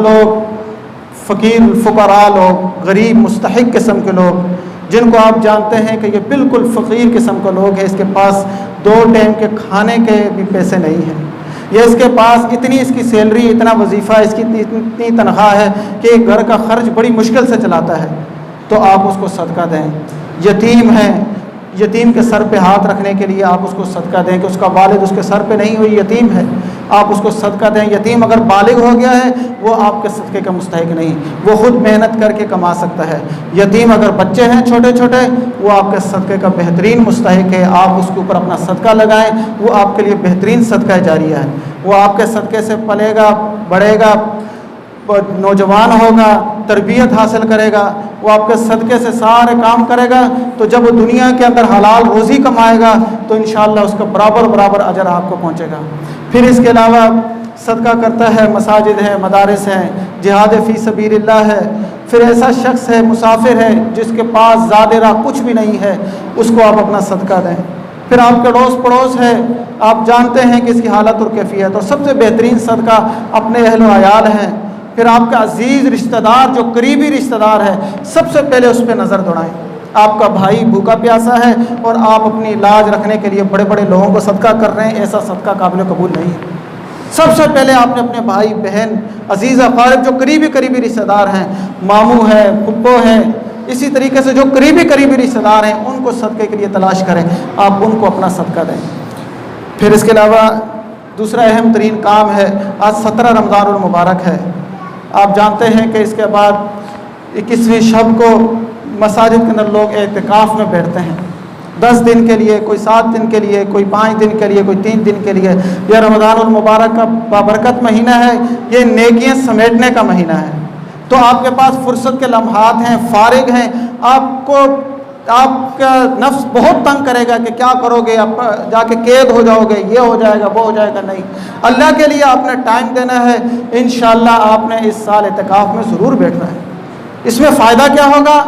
لوگ فقیر فقراء لوگ، غریب مستحق قسم کے لوگ، جن کو آپ جانتے ہیں کہ یہ بالکل فقیر قسم کے لوگ ہیں، اس کے پاس 2 ٹائم کے کھانے کے بھی پیسے نہیں ہیں، یا اس کے پاس اتنی اس کی سیلری، اتنا وظیفہ، اس کی اتنی تنخواہ ہے کہ گھر کا خرچ بڑی مشکل سے چلاتا ہے، تو آپ اس کو صدقہ دیں۔ یتیم ہے، یتیم کے سر پہ ہاتھ رکھنے کے لیے آپ اس کو صدقہ دیں کہ اس کا والد اس کے سر پہ نہیں ہوئی، یتیم ہے، آپ اس کو صدقہ دیں۔ یتیم اگر بالغ ہو گیا ہے وہ آپ کے صدقے کا مستحق نہیں، وہ خود محنت کر کے کما سکتا ہے۔ یتیم اگر بچے ہیں چھوٹے چھوٹے، وہ آپ کے صدقے کا بہترین مستحق ہے، آپ اس کے اوپر اپنا صدقہ لگائیں، وہ آپ کے لیے بہترین صدقہ جاریہ ہے، وہ آپ کے صدقے سے پلے گا، بڑھے گا، نوجوان ہوگا، تربیت حاصل کرے گا، وہ آپ کے صدقے سے سارے کام کرے گا، تو جب وہ دنیا کے اندر حلال روزی کمائے گا تو انشاءاللہ اس کا برابر اجر آپ کو پہنچے گا۔ پھر اس کے علاوہ صدقہ کرتا ہے، مساجد ہیں، مدارس ہیں، جہاد فی سبیل اللہ ہے۔ پھر ایسا شخص ہے، مسافر ہے، جس کے پاس زاد راہ کچھ بھی نہیں ہے، اس کو آپ اپنا صدقہ دیں۔ پھر آپ کے اڑوس پڑوس ہے، آپ جانتے ہیں کہ اس کی حالت اور کیفیت، اور سب سے بہترین صدقہ اپنے اہل و عیال ہیں۔ پھر آپ کا عزیز رشتہ دار، جو قریبی رشتہ دار ہے، سب سے پہلے اس پہ نظر دوڑائیں۔ آپ کا بھائی بھوکا پیاسا ہے اور آپ اپنی علاج رکھنے کے لیے بڑے بڑے لوگوں کو صدقہ کر رہے ہیں، ایسا صدقہ قابل قبول نہیں ہے۔ سب سے پہلے آپ نے اپنے بھائی بہن، عزیز اقارب، جو قریبی رشتہ دار ہیں، ماموں ہیں، پھپھو ہیں، اسی طریقے سے جو قریبی رشتہ دار ہیں، ان کو صدقے کے لیے تلاش کریں، آپ ان کو اپنا صدقہ دیں۔ پھر اس کے علاوہ دوسرا اہم ترین کام ہے، آج 17 رمضان المبارک ہے، آپ جانتے ہیں کہ اس کے بعد 21ویں شب کو مساجد کے اندر لوگ اعتکاف میں بیٹھتے ہیں، 10 دن کے لیے، کوئی 7 دن کے لیے، کوئی 5 دن کے لیے، کوئی 3 دن کے لیے۔ یہ رمضان المبارک کا بابرکت مہینہ ہے، یہ نیکیاں سمیٹنے کا مہینہ ہے، تو آپ کے پاس فرصت کے لمحات ہیں، فارغ ہیں، آپ کا نفس بہت تنگ کرے گا کہ کیا کرو گے، آپ جا کے قید ہو جاؤ گے، یہ ہو جائے گا، وہ ہو جائے گا۔ نہیں، اللہ کے لیے آپ نے ٹائم دینا ہے، انشاءاللہ آپ نے اس سال اعتکاف میں ضرور بیٹھنا ہے۔ اس میں فائدہ کیا ہوگا؟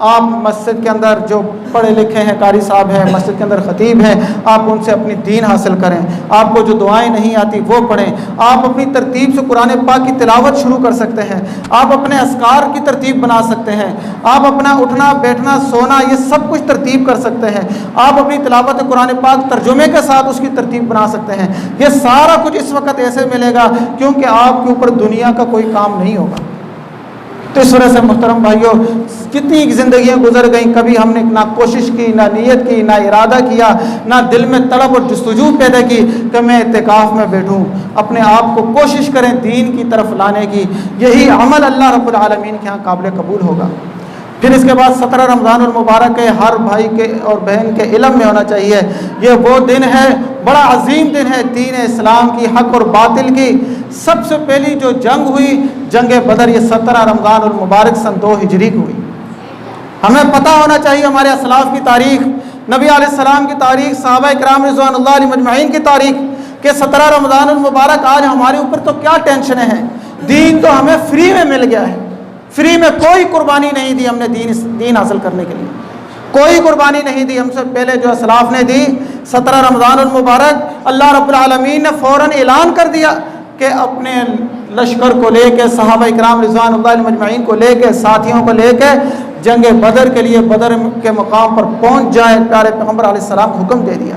آپ مسجد کے اندر جو پڑھے لکھے ہیں، قاری صاحب ہیں، مسجد کے اندر خطیب ہیں، آپ ان سے اپنی دین حاصل کریں، آپ کو جو دعائیں نہیں آتی وہ پڑھیں، آپ اپنی ترتیب سے قرآن پاک کی تلاوت شروع کر سکتے ہیں، آپ اپنے اذکار کی ترتیب بنا سکتے ہیں، آپ اپنا اٹھنا بیٹھنا سونا یہ سب کچھ ترتیب کر سکتے ہیں، آپ اپنی تلاوت قرآن پاک ترجمے کے ساتھ اس کی ترتیب بنا سکتے ہیں۔ یہ سارا کچھ اس وقت ایسے ملے گا کیونکہ آپ کے اوپر دنیا کا کوئی کام نہیں ہوگا۔ تو اس وجہ سے محترم بھائیوں، کتنی زندگیاں گزر گئیں، کبھی ہم نے نہ کوشش کی، نہ نیت کی، نہ ارادہ کیا، نہ دل میں طلب اور جستجو پیدا کی کہ میں اعتکاف میں بیٹھوں۔ اپنے آپ کو کوشش کریں دین کی طرف لانے کی، یہی عمل اللہ رب العالمین کے ہاں قابل قبول ہوگا۔ پھر اس کے بعد 17 رمضان المبارک ہے، ہر بھائی کے اور بہن کے علم میں ہونا چاہیے، یہ وہ دن ہے، بڑا عظیم دن ہے دین اسلام کی، حق اور باطل کی۔ سب سے پہلی جو جنگ ہوئی، جنگ بدر، یہ 17 رمضان المبارک سن 2 ہجری کو ہوئی۔ ہمیں پتہ ہونا چاہیے ہمارے اسلاف کی تاریخ، نبی علیہ السلام کی تاریخ، صحابہ کرام رضوان اللہ علیہم اجمعین کی تاریخ، کہ 17 رمضان المبارک آج ہمارے اوپر تو کیا ٹینشنیں ہیں، دین تو ہمیں فری میں مل گیا ہے، فری میں کوئی قربانی نہیں دی ہم نے دین حاصل کرنے کے لیے، کوئی قربانی نہیں دی۔ ہم سے پہلے جو اسلاف نے دی، 17 رمضان المبارک اللہ رب العالمین نے فوراً اعلان کر دیا کہ اپنے لشکر کو لے کے، صحابہ کرام رضوان اللہ علیہم اجمعین کو لے کے، ساتھیوں کو لے کے جنگ بدر کے لیے بدر کے مقام پر پہنچ جائیں۔ پیارے پیغمبر علیہ السلام حکم دے دیا۔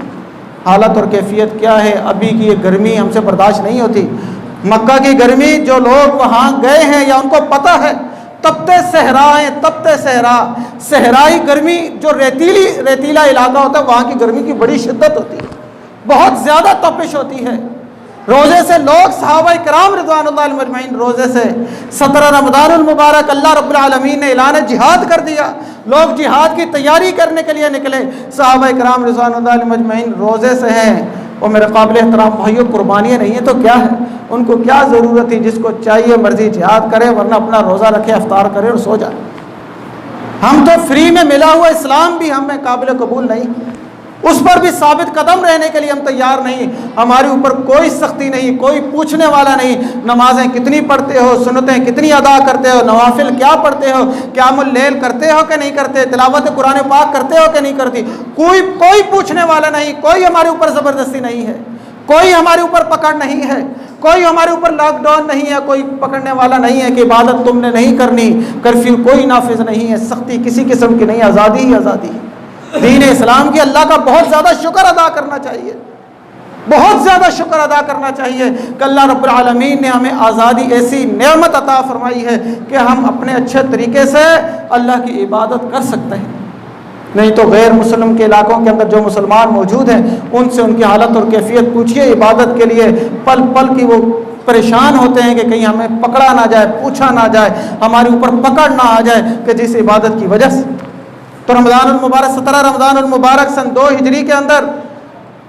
حالت اور کیفیت کیا ہے؟ ابھی کی یہ گرمی ہم سے برداشت نہیں ہوتی، مکہ کی گرمی، جو لوگ وہاں گئے ہیں یا ان کو پتہ ہے، تپتے صحرائیں، تپتے صحرائی گرمی، جو ریتیلا علاقہ ہوتا ہے وہاں کی گرمی کی بڑی شدت ہوتی ہے، بہت زیادہ تپش ہوتی ہے۔ روزے سے لوگ، صحابہ کرام رضوان اللہ علیہم اجمعین، روزے سے 17 رمضان المبارک اللہ رب العالمین نے اعلان جہاد کر دیا، لوگ جہاد کی تیاری کرنے کے لیے نکلے۔ صحابہ کرام رضوان اللہ علیہم اجمعین روزے سے ہیں، اور میرے قابل احترام بھائیوں، قربانیاں نہیں ہیں تو کیا ہے؟ ان کو کیا ضرورت تھی؟ جس کو چاہیے مرضی جہاد کرے، ورنہ اپنا روزہ رکھے، افطار کرے اور سو جائے۔ ہم تو فری میں ملا ہوا اسلام بھی ہمیں قابل قبول نہیں، اس پر بھی ثابت قدم رہنے کے لیے ہم تیار نہیں۔ ہمارے اوپر کوئی سختی نہیں، کوئی پوچھنے والا نہیں، نمازیں کتنی پڑھتے ہو، سنتیں کتنی ادا کرتے ہو، نوافل کیا پڑھتے ہو، قیام اللیل کرتے ہو کہ نہیں کرتے، تلاوت قرآن پاک کرتے ہو کہ نہیں کرتی، کوئی پوچھنے والا نہیں، کوئی ہمارے اوپر زبردستی نہیں ہے، کوئی ہمارے اوپر پکڑ نہیں ہے۔ کوئی ہمارے اوپر لاک ڈاؤن نہیں ہے، کوئی پکڑنے والا نہیں ہے کہ عبادت تم نے نہیں کرنی، کرفیو کوئی نافذ نہیں ہے، سختی کسی قسم کی نہیں، آزادی ہی آزادی ہے دین اسلام کی۔ اللہ کا بہت زیادہ شکر ادا کرنا چاہیے، بہت زیادہ شکر ادا کرنا چاہیے کہ اللہ رب العالمین نے ہمیں آزادی ایسی نعمت عطا فرمائی ہے کہ ہم اپنے اچھے طریقے سے اللہ کی عبادت کر سکتے ہیں۔ نہیں تو غیر مسلم کے علاقوں کے اندر جو مسلمان موجود ہیں ان سے ان کی حالت اور کیفیت پوچھیے، عبادت کے لیے پل پل کی وہ پریشان ہوتے ہیں کہ کہیں ہمیں پکڑا نہ جائے، پوچھا نہ جائے، ہمارے اوپر پکڑ نہ آ جائے کہ جس عبادت کی وجہ سے۔ تو رمضان المبارک 17 رمضان المبارک سن 2 ہجری کے اندر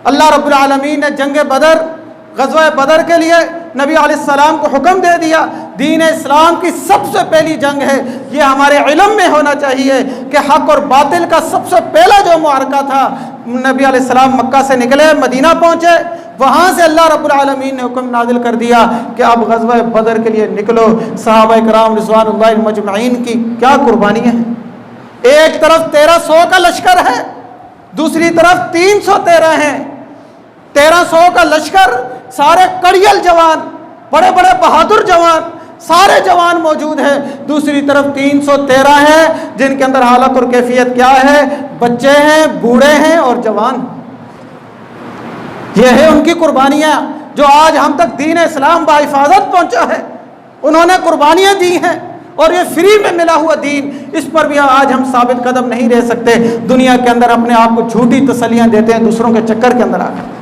اللہ رب العالمین نے جنگ بدر، غزوہ بدر کے لیے نبی علیہ السلام کو حکم دے دیا۔ دین اسلام کی سب سے پہلی جنگ ہے، یہ ہمارے علم میں ہونا چاہیے کہ حق اور باطل کا سب سے پہلا جو معرکہ تھا، نبی علیہ السلام مکہ سے نکلے، مدینہ پہنچے، وہاں سے اللہ رب العالمین نے حکم نازل کر دیا کہ اب غزوہ بدر کے لیے نکلو۔ صحابہ کرام رضوان اللہ مجمعین کی کیا قربانیاں ہیں، ایک طرف 1300 کا لشکر ہے، دوسری طرف 313 ہیں، 1300 کا لشکر، سارے کڑیل جوان، بڑے بڑے بہادر جوان، سارے جوان موجود ہیں، دوسری طرف 313 ہیں جن کے اندر حالت اور کیفیت کیا ہے، بچے ہیں، بوڑھے ہیں اور جوان۔ یہ ہے ان کی قربانیاں جو آج ہم تک دین اسلام بحفاظت پہنچا ہے، انہوں نے قربانیاں دی ہیں اور یہ فری میں ملا ہوا دین، اس پر بھی آج ہم ثابت قدم نہیں رہ سکتے۔ دنیا کے اندر اپنے آپ کو جھوٹی تسلیاں دیتے ہیں دوسروں کے چکر کے اندر آ کر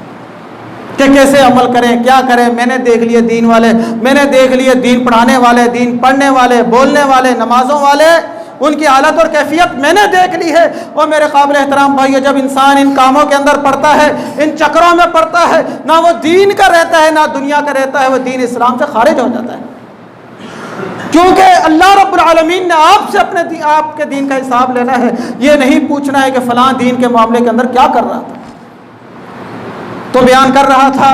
کہ کیسے عمل کریں، کیا کریں۔ میں نے دیکھ لیے دین والے، میں نے دیکھ لیے دین پڑھانے والے، دین پڑھنے والے، بولنے والے، نمازوں والے، ان کی حالت اور کیفیت میں نے دیکھ لی ہے۔ اور میرے قابل احترام بھائیو، جب انسان ان کاموں کے اندر پڑتا ہے، ان چکروں میں پڑتا ہے، نہ وہ دین کا رہتا ہے نہ دنیا کا رہتا ہے، وہ دین اسلام سے خارج ہو جاتا ہے۔ کیونکہ اللہ رب العالمین نے آپ سے آپ کے دین کا حساب لینا ہے، یہ نہیں پوچھنا ہے کہ فلاں دین کے معاملے کے اندر کیا کر رہا تھا۔ تو بیان کر رہا تھا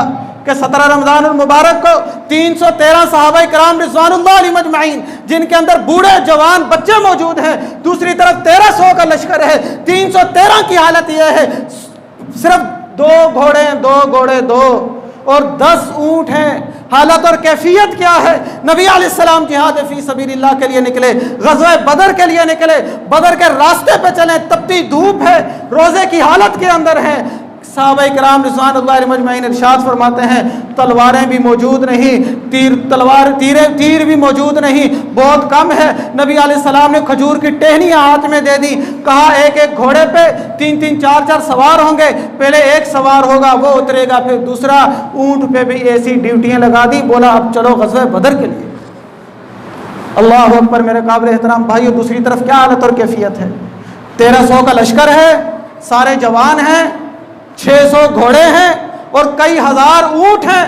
کہ 17 رمضان المبارک کو 313 صحابہ کرام رضوان اللہ علیہ مجمعین، جن کے اندر بوڑھے جوان بچے موجود ہیں، دوسری طرف 1300 کا لشکر ہے، 313 کی حالت یہ ہے، صرف 2 گھوڑے 2 اور 10 اونٹ ہیں۔ حالت اور کیفیت کیا ہے؟ نبی علیہ السلام جہاد فی سبیل اللہ کے لیے نکلے، غزوہ بدر کے لیے نکلے، بدر کے راستے پہ چلیں، تپتی دھوپ ہے، روزے کی حالت کے اندر ہیں۔ صحابہ کرام رضوان اللہ علیہ مجمعین ارشاد فرماتے ہیں تلواریں بھی موجود نہیں، تیر بھی موجود نہیں، بہت کم ہے۔ نبی علیہ السلام نے کھجور کی ٹہنیاں ہاتھ میں دے دی، کہا ایک گھوڑے پہ 3 4 سوار ہوں گے، پہلے ایک سوار ہوگا وہ اترے گا، پھر دوسرا، اونٹ پہ بھی ایسی ڈیوٹیاں لگا دی، بولا اب چلو غزوہ بدر کے لیے۔ اللہ اکبر میرے قابل احترام بھائیو، دوسری طرف کیا حالت اور کیفیت ہے؟ 1300 کا لشکر ہے، سارے جوان ہیں، 600 گھوڑے ہیں اور کئی ہزار اونٹ ہیں۔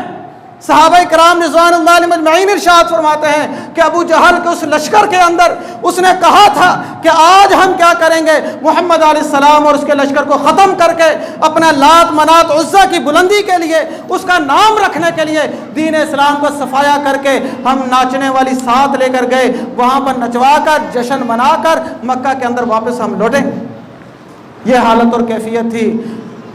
صحابہ کرام رضوان اللہ علیہ مجمعین ارشاد فرماتے ہیں کہ ابو جہل کے اس لشکر کے اندر اس نے کہا تھا کہ آج ہم کیا کریں گے، محمد علیہ السلام اور اس کے لشکر کو ختم کر کے اپنا لات منات عزا کی بلندی کے لیے، اس کا نام رکھنے کے لیے، دین اسلام کو صفایا کر کے ہم ناچنے والی ساتھ لے کر گئے، وہاں پر نچوا کر جشن منا کر مکہ کے اندر واپس ہم لوٹیں گے۔ یہ حالت اور کیفیت تھی۔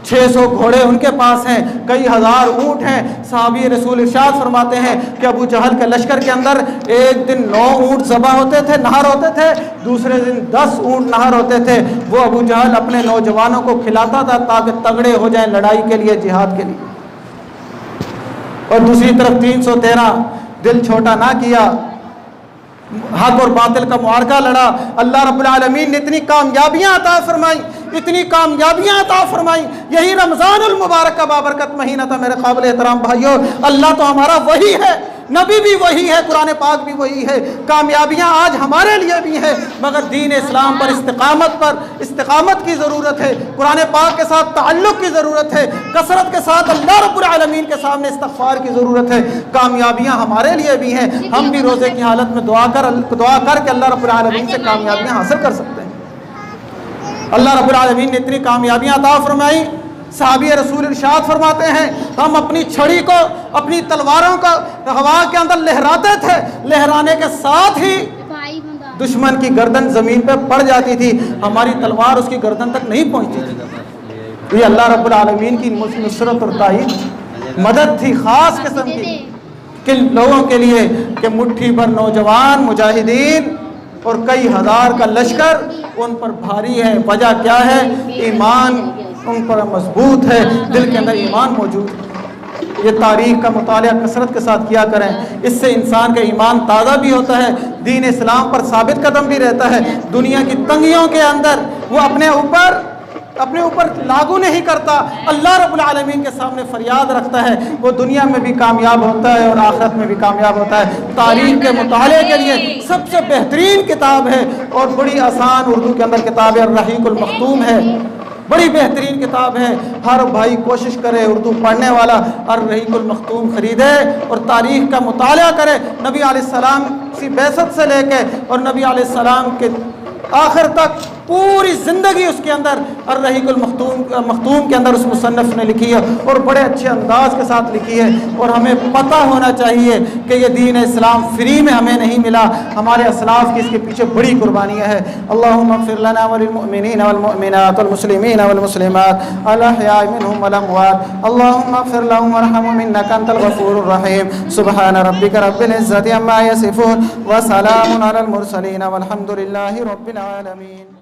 600 گھوڑے ان کے پاس ہیں، کئی ہزار اونٹ ہیں۔ صحابی رسول ارشاد فرماتے ہیں کہ ابو جہل کے لشکر کے اندر ایک دن 9 اونٹ ذبح ہوتے تھے، نہر ہوتے تھے، دوسرے دن 10 اونٹ نہر ہوتے تھے۔ وہ ابو جہل اپنے نوجوانوں کو کھلاتا تھا تاکہ تگڑے ہو جائیں لڑائی کے لیے، جہاد کے لیے۔ اور دوسری طرف 313، دل چھوٹا نہ کیا، حق اور باطل کا معرکہ لڑا۔ اللہ رب العالمین نے اتنی کامیابیاں عطا فرمائی، اتنی کامیابیاں عطا فرمائی۔ یہی رمضان المبارک کا بابرکت مہینہ تھا میرے قابل احترام بھائیو۔ اللہ تو ہمارا وہی ہے، نبی بھی وہی ہے، قرآن پاک بھی وہی ہے، کامیابیاں آج ہمارے لیے بھی ہیں، مگر دین اسلام پر استقامت کی ضرورت ہے، قرآن پاک کے ساتھ تعلق کی ضرورت ہے، کثرت کے ساتھ اللہ رب العالمین کے سامنے استغفار کی ضرورت ہے۔ کامیابیاں ہمارے لیے بھی ہیں، ہم بھی روزے کی حالت میں دعا کر کے اللہ رب العالمین سے کامیابیاں حاصل کر سکتے ہیں۔ اللہ رب العالمین نے اتنی کامیابیاں عطا فرمائی۔ صحابی رسول ارشاد فرماتے ہیں ہم اپنی چھڑی کو، اپنی تلواروں کو ہوا کے اندر لہراتے تھے، لہرانے کے ساتھ ہی دشمن کی گردن زمین پہ پڑ جاتی تھی، ہماری تلوار اس کی گردن تک نہیں پہنچتی تھی۔ یہ اللہ رب العالمین کی نصرت اور تائید، مدد تھی خاص قسم کی۔ کن لوگوں کے لیے کہ مٹھی بھر نوجوان مجاہدین اور کئی ہزار کا لشکر ان پر بھاری ہے۔ وجہ کیا ہے؟ ایمان ان پر مضبوط ہے، دل کے اندر ایمان موجود ہے۔ یہ تاریخ کا مطالعہ کثرت کے ساتھ کیا کریں، اس سے انسان کا ایمان تازہ بھی ہوتا ہے، دین اسلام پر ثابت قدم بھی رہتا ہے۔ دنیا کی تنگیوں کے اندر وہ اپنے اوپر لاگو نہیں کرتا، اللہ رب العالمین کے سامنے فریاد رکھتا ہے، وہ دنیا میں بھی کامیاب ہوتا ہے اور آخرت میں بھی کامیاب ہوتا ہے۔ تاریخ کے مطالعے کے لیے سب سے بہترین کتاب ہے اور بڑی آسان اردو کے اندر کتاب ہے، الرحیق المختوم ہے، بڑی بہترین کتاب ہے۔ ہر بھائی کوشش کرے اردو پڑھنے والا الرحیق المختوم خریدے اور تاریخ کا مطالعہ کرے، نبی علیہ السلام کی بعثت سے لے کے اور نبی علیہ السلام کے آخر تک پوری زندگی اس کے اندر الرحیق المختوم کے اندر اس مصنف نے لکھی ہے اور بڑے اچھے انداز کے ساتھ لکھی ہے۔ اور ہمیں پتہ ہونا چاہیے کہ یہ دین اسلام فری میں ہمیں نہیں ملا، ہمارے اسلاف کی اس کے پیچھے بڑی قربانیاں ہیں۔ اللہم اغفر لنا وللمؤمنین والمؤمنات والمسلمین والمسلمات الاحیاء منهم والاموات، اللہم اغفر لهم وارحمهم انک انت الغفور الرحیم۔ سبحان ربک رب العزة عما یصفون وسلام علی المرسلین والحمد للہ رب العالمین۔